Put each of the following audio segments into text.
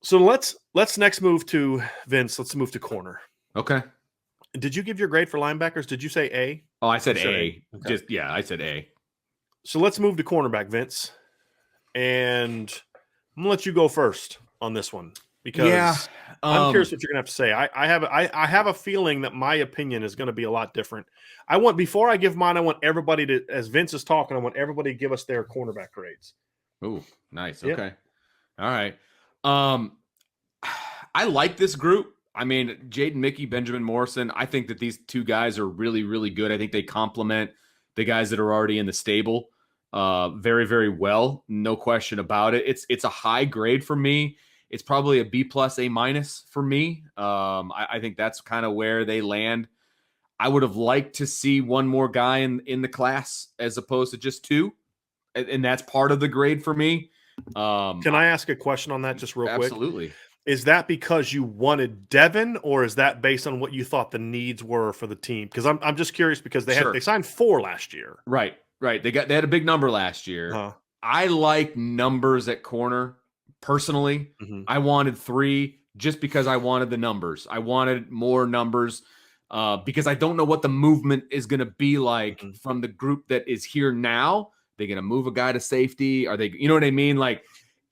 So let's next move to Vince. Let's move to corner. Okay. Did you give your grade for linebackers? Did you say A? Oh, I said You said A. Okay. I said A. So let's move to cornerback, Vince. And I'm gonna let you go first on this one because I'm curious what you're gonna have to say. I have a feeling that my opinion is gonna be a lot different. Before I give mine, I want everybody to, as Vince is talking, I want everybody to give us their cornerback grades. Oh, nice. Yep. Okay. All right. I like this group. I mean, Jaden, Mickey, Benjamin, Morrison, I think that these two guys are really, really good. I think they complement the guys that are already in the stable very, very well. No question about it. It's a high grade for me. It's probably a B plus, A minus for me. I think that's kind of where they land. I would have liked to see one more guy in the class as opposed to just two. And that's part of the grade for me. Can I ask a question on that just real quick? Absolutely. Is that because you wanted Devin, or is that based on what you thought the needs were for the team? Because I'm just curious because they signed 4 last year. Right. They had a big number last year. Uh-huh. I like numbers at corner personally. Mm-hmm. I wanted 3 just because I wanted the numbers. I wanted more numbers because I don't know what the movement is going to be like from the group that is here now. They're going to move a guy to safety. Are they, you know what I mean? Like,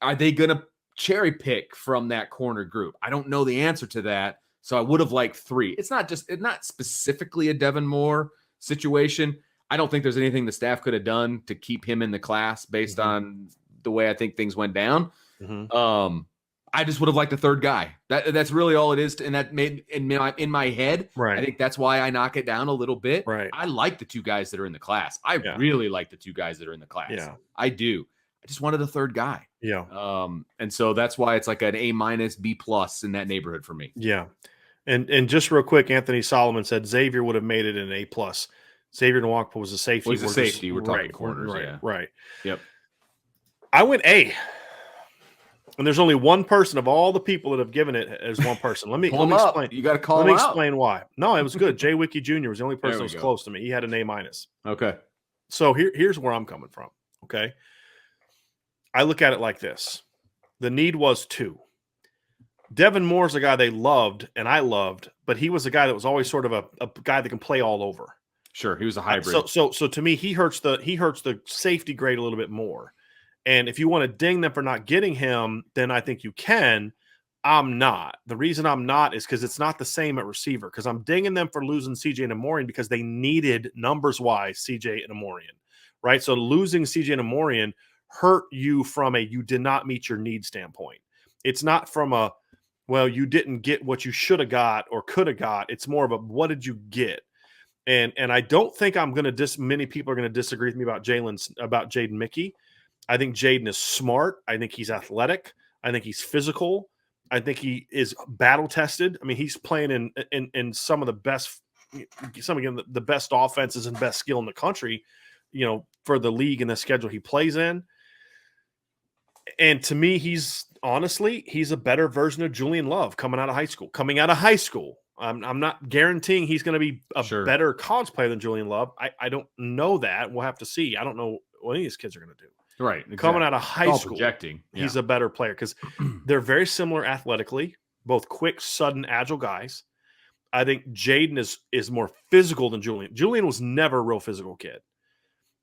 are they going to cherry pick from that corner group? I don't know the answer to that. So I would have liked 3. It's not specifically a Devin Moore situation. I don't think there's anything the staff could have done to keep him in the class based on the way I think things went down. I just would have liked a third guy. That's really all it is. And that made in my head, right. I think that's why I knock it down a little bit. Right. I like the 2 guys that are in the class. I really like the 2 guys that are in the class. Yeah. I do. I just wanted a third guy. Yeah. And so that's why it's like an A minus, B plus in that neighborhood for me. Yeah. And just real quick, Anthony Solomon said Xavier would have made it an A plus. Xavier Nwakpo was a safety. Well, he's a safety. We're talking corners. Right. Yep. I went A. And there's only one person of all the people that have given it as one person. Let me explain. You got to call him out. Let me explain why. No, it was good. Jay Wiki Jr. was the only person that was close to me. He had an A minus. Okay. So here's where I'm coming from. Okay. I look at it like this. The need was 2. Devin Moore's a guy they loved and I loved, but he was a guy that was always sort of a guy that can play all over. Sure, he was a hybrid. So to me, he hurts the safety grade a little bit more. And if you want to ding them for not getting him, then I think you can. I'm not. The reason I'm not is because it's not the same at receiver. Because I'm dinging them for losing CJ and Amorian because they needed numbers-wise CJ and Amorian, right? So losing CJ and Amorian hurt you from you did not meet your need standpoint. It's not from you didn't get what you should have got or could have got. It's more of what did you get? And I don't think many people are going to disagree with me about Jaden Mickey. I think Jaden is smart. I think he's athletic. I think he's physical. I think he is battle tested. I mean, he's playing in some of the best, the best offenses and best skill in the country, for the league and the schedule he plays in. And to me, he's a better version of Julian Love coming out of high school. I'm not guaranteeing he's going to be a better college player than Julian Love. I don't know that. We'll have to see. I don't know what any of these kids are going to do. Right. Exactly. Coming out of high school, projecting. He's a better player because they're very similar athletically, both quick, sudden, agile guys. I think Jaden is more physical than Julian. Julian was never a real physical kid.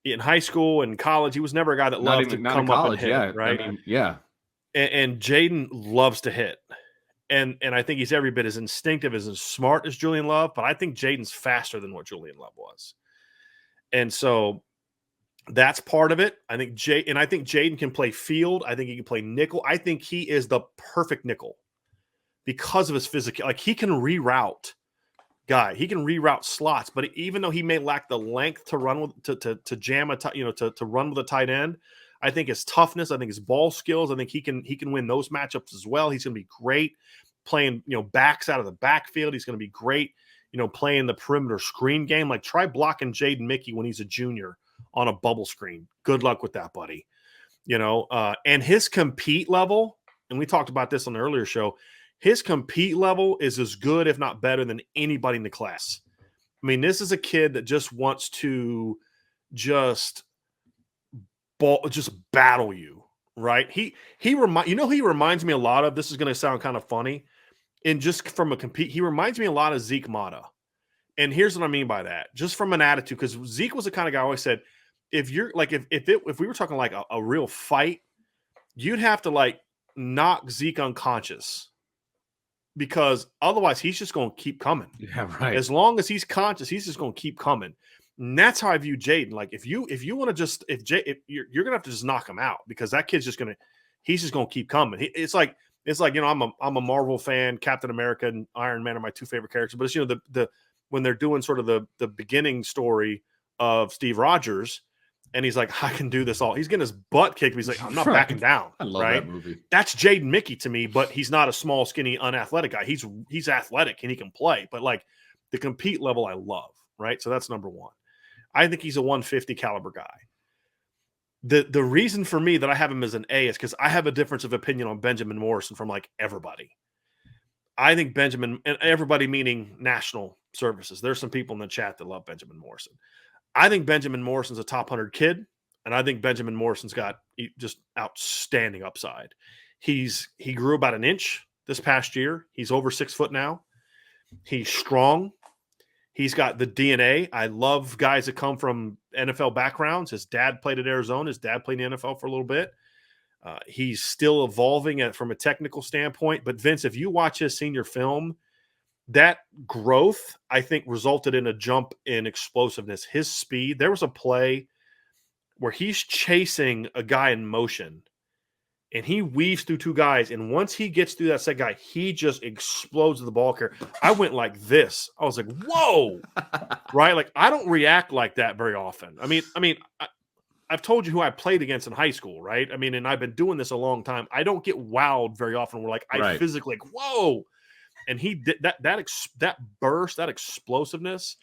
In high school and college, he was never a guy that loved to come up and hit, right? I mean, And Jaden loves to hit. And I think he's every bit as instinctive, as smart as Julian Love, but I think Jaden's faster than what Julian Love was. And so that's part of it. I think Jaden can play field. I think he can play nickel. I think he is the perfect nickel because of his physical. Like, he can reroute guy. He can reroute slots, but even though he may lack the length to run with to jam to run with a tight end, I think his toughness, I think his ball skills, I think he can win those matchups as well. He's going to be great playing, backs out of the backfield. He's going to be great, playing the perimeter screen game. Like, try blocking Jaden Mickey when he's a junior on a bubble screen. Good luck with that, buddy. And his compete level, and we talked about this on the earlier show, his compete level is as good, if not better, than anybody in the class. I mean, this is a kid that just wants to just battle you, right? He reminds me a lot of, this is going to sound kind of funny, and just from he reminds me a lot of Zeke Mata. And here's what I mean by that. Just from an attitude, because Zeke was the kind of guy I always said, if you're like, if we were talking like a real fight, you'd have to like knock Zeke unconscious, because otherwise he's just going to keep coming. Yeah, right. As long as he's conscious, he's just going to keep coming. And that's how I view Jaden. Like if you want to just, if you're going to have to just knock him out, because that kid's just going to, he's just going to keep coming. It's like, I'm a Marvel fan. Captain America and Iron Man are my two favorite characters, but it's, the when they're doing sort of the beginning story of Steve Rogers, and he's like, I can do this all. He's getting his butt kicked, but he's like, I'm not backing down. I love that movie. That's Jaden Mickey to me, but he's not a small, skinny, unathletic guy. He's athletic and he can play, but like the compete level I love, right? So that's number one. I think he's a 150 caliber guy. The reason for me that I have him as an A is because I have a difference of opinion on Benjamin Morrison from like everybody. I think Benjamin, and everybody meaning national services, there's some people in the chat that love Benjamin Morrison. I think Benjamin Morrison's a top 100 kid, and I think Benjamin Morrison's got just outstanding upside. He grew about an inch this past year. He's over 6 foot now. He's strong. He's got the DNA. I love guys that come from NFL backgrounds. His dad played at Arizona. His dad played in the NFL for a little bit. He's still evolving from a technical standpoint. But Vince, if you watch his senior film, that growth, I think, resulted in a jump in explosiveness. His speed. There was a play where he's chasing a guy in motion, and he weaves through 2 guys. And once he gets through that second guy, he just explodes the ball carrier. I went like this. I was like, whoa, right? Like, I don't react like that very often. I've told you who I played against in high school, right? And I've been doing this a long time. I don't get wowed very often. We're like, I physically like, whoa. And he did that burst, that explosiveness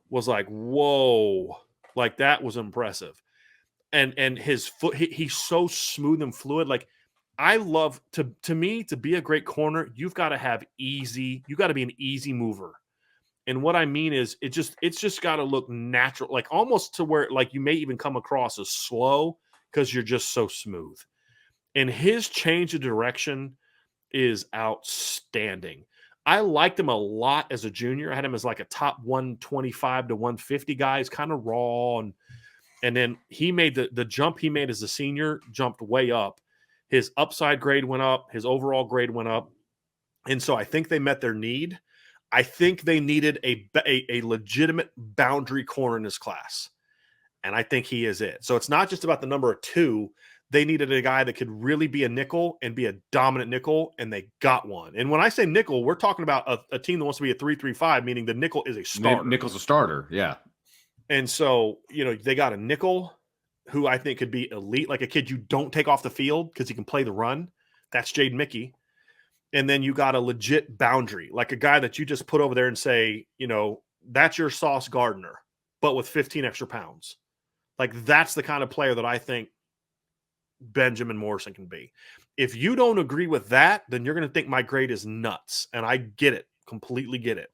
was like, whoa, like that was impressive. And his foot, he's so smooth and fluid. Like, I love to me, to be a great corner, you've got to have you got to be an easy mover. And what I mean is it's just got to look natural, like almost to where like you may even come across as slow because you're just so smooth. And his change of direction is outstanding. I liked him a lot as a junior. I had him as like a top 125 to 150 guy. He's kind of raw. And then he made the jump he made as a senior, jumped way up. His upside grade went up. His overall grade went up. And so I think they met their need. I think they needed a legitimate boundary corner in this class. And I think he is it. So it's not just about the number of 2. They needed a guy that could really be a nickel and be a dominant nickel, and they got one. And when I say nickel, we're talking about a team that wants to be a 3-3-5, meaning the nickel is a starter. Nickel's a starter, yeah. And so, they got a nickel who I think could be elite, like a kid you don't take off the field because he can play the run. That's Jaden Mickey. And then you got a legit boundary, like a guy that you just put over there and say, that's your Sauce Gardner, but with 15 extra pounds. Like, that's the kind of player that I think Benjamin Morrison can be. If you don't agree with that, then you're going to think my grade is nuts. And I get it, completely get it.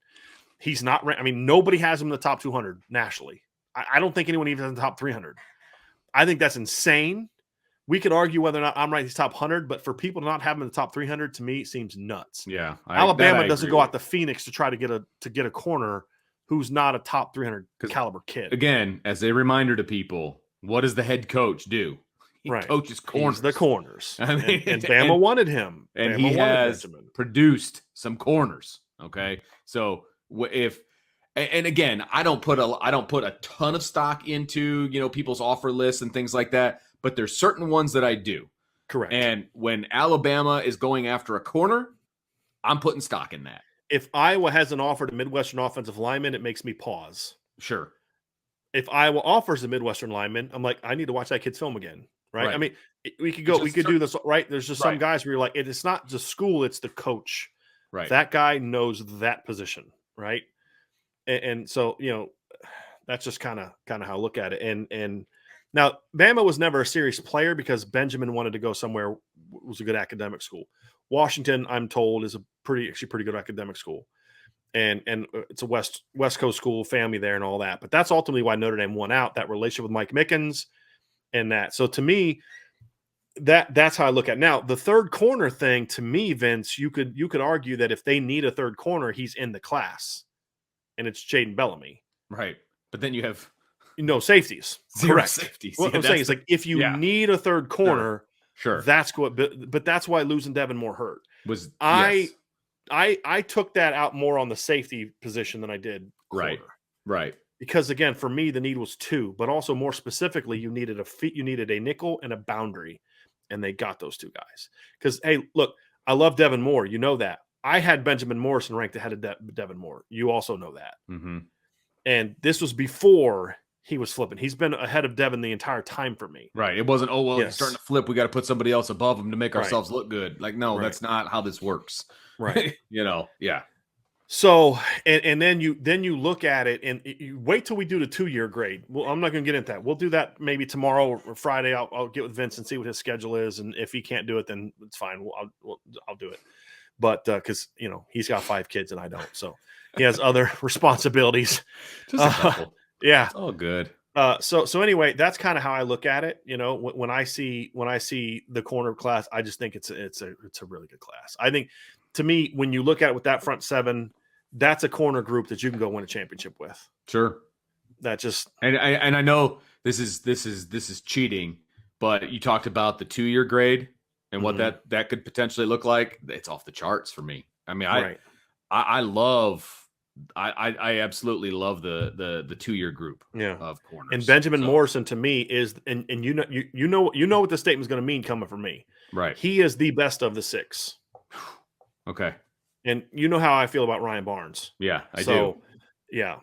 He's not, nobody has him in the top 200 nationally. I don't think anyone even has in the top 300. I think that's insane. We could argue whether or not I'm right, he's top 100, but for people to not have him in the top 300, to me, it seems nuts. Yeah. Alabama doesn't go out to Phoenix to try to get a corner who's not a top 300 caliber kid. Again, as a reminder to people, what does the head coach do? He coaches corners. He's the corners. And Bama wanted him. And Bama he has Benjamin. Produced some corners. Okay. So and again, I don't put a ton of stock into, people's offer lists and things like that, but there's certain ones that I do. Correct. And when Alabama is going after a corner, I'm putting stock in that. If Iowa has an offer to Midwestern offensive lineman, it makes me pause. Sure. If Iowa offers a Midwestern lineman, I'm like, I need to watch that kid's film again. Right. We could do this. Right. There's just some guys where you're like, it's not just school, it's the coach. Right. That guy knows that position. Right. And so, that's just kind of how I look at it. And now Bama was never a serious player because Benjamin wanted to go somewhere, was a good academic school. Washington, I'm told, is actually pretty good academic school. And it's a West Coast school, family there and all that. But that's ultimately why Notre Dame won out, that relationship with Mike Mickens and that. So to me, that's how I look at it. Now, the third corner thing to me, Vince, you could argue that if they need a third corner, he's in the class, and it's Jaden Bellamy. Right. But then you have no safeties. Zero Correct. safeties. What I'm saying is, like, if you need a third corner, sure. That's what. But that's why losing Devin Moore hurt. I took that out more on the safety position than I did corner. Right. Because again, for me, the need was 2, but also more specifically, you needed a nickel and a boundary, and they got those 2 guys. Because hey, look, I love Devin Moore. You know that. I had Benjamin Morrison ranked ahead of Devin Moore. You also know that. Mm-hmm. And this was before he was flipping. He's been ahead of Devin the entire time for me. Right. It wasn't, he's starting to flip. We got to put somebody else above him to make ourselves look good. Like, no, that's not how this works. Right. Yeah. So, and then you look at it and you wait till we do the 2-year grade. Well, I'm not going to get into that. We'll do that maybe tomorrow or Friday. I'll get with Vince and see what his schedule is. And if he can't do it, then it's fine. I'll do it. But because, he's got 5 kids and I don't. So he has other responsibilities. Just a couple. Yeah. It's all good. So anyway, that's kind of how I look at it. When I see the corner class, I just think it's a really good class. I think, to me, when you look at it with that front 7, that's a corner group that you can go win a championship with. Sure. That just and I know this is cheating, but you talked about the 2-year grade and what that could potentially look like. It's off the charts for me. I mean, I absolutely love the 2-year group of corners. And Benjamin Morrison, to me, is and you know what the statement's going to mean coming from me. Right. He is the best of the 6. Okay. And you know how I feel about Ryan Barnes. Yeah, I do. Yeah.